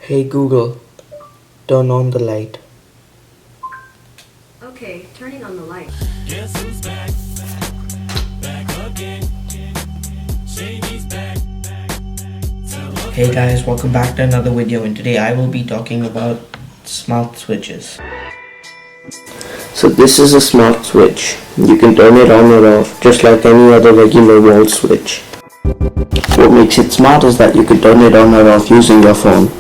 Hey Google, turn on the light. Okay, turning on the light. Guess who's back? Back again. Shady's back. Hey guys, welcome back to another video, and today I will be talking about smart switches. So this is a smart switch. You can turn it on or off just like any other regular wall switch. What makes it smart is that you can turn it on or off using your phone.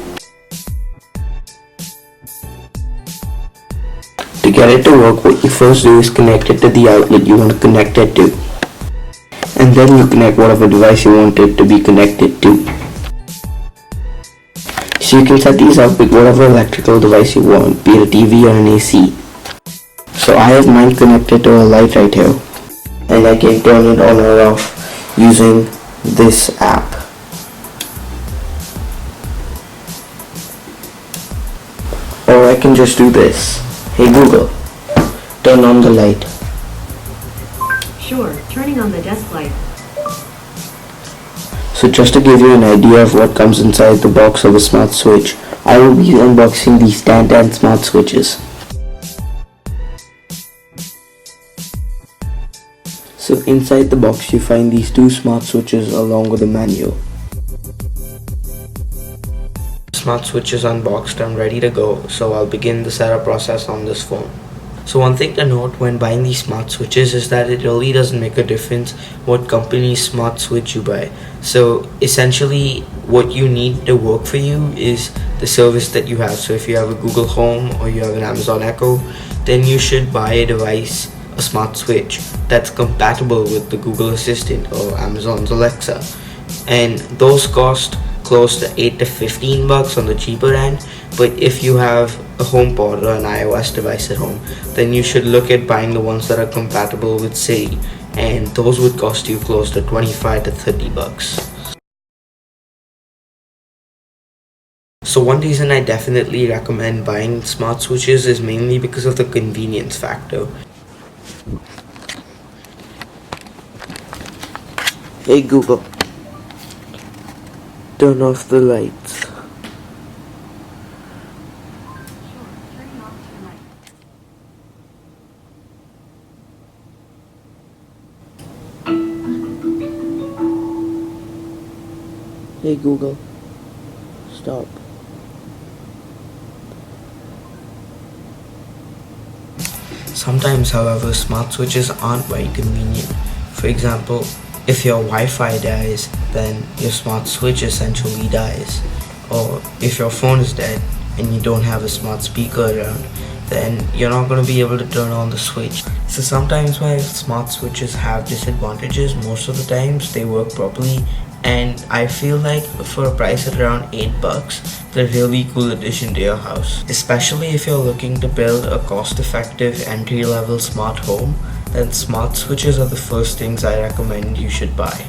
To get it to work, what you first do is connect it to the outlet you want to connect it to. And then you connect whatever device you want it to be connected to. So you can set these up with whatever electrical device you want, be it a TV or an AC. So I have mine connected to a light right here, and I can turn it on or off using this app. Or I can just do this. Hey Google, turn on the light. Sure, turning on the desk light. So just to give you an idea of what comes inside the box of a smart switch, I will be unboxing these Tan smart switches. So inside the box you find these two smart switches along with a manual. Smart switch is unboxed and ready to go, so I'll begin the setup process on this phone. So one thing to note when buying these smart switches is that it really doesn't make a difference what company's smart switch you buy. So essentially what you need to work for you is the service that you have. So if you have a Google Home or you have an Amazon Echo, then you should buy a device, a smart switch that's compatible with the Google Assistant or Amazon's Alexa. And those cost close to $8 to $15 on the cheaper end, but if you have a HomePod or an iOS device at home, then you should look at buying the ones that are compatible with Siri, and those would cost you close to $25 to $30. So one reason I definitely recommend buying smart switches is mainly because of the convenience factor. Hey Google, turn off the lights. Sure, turning off the light. Hey Google, stop. Sometimes, however, smart switches aren't very convenient. For example, if your Wi-Fi dies, then your smart switch essentially dies. Or if your phone is dead and you don't have a smart speaker around, then you're not going to be able to turn on the switch. So sometimes while smart switches have disadvantages, most of the times they work properly, and I feel like for a price at around $8, they're a really cool addition to your house. Especially if you're looking to build a cost-effective entry-level smart home, then smart switches are the first things I recommend you should buy.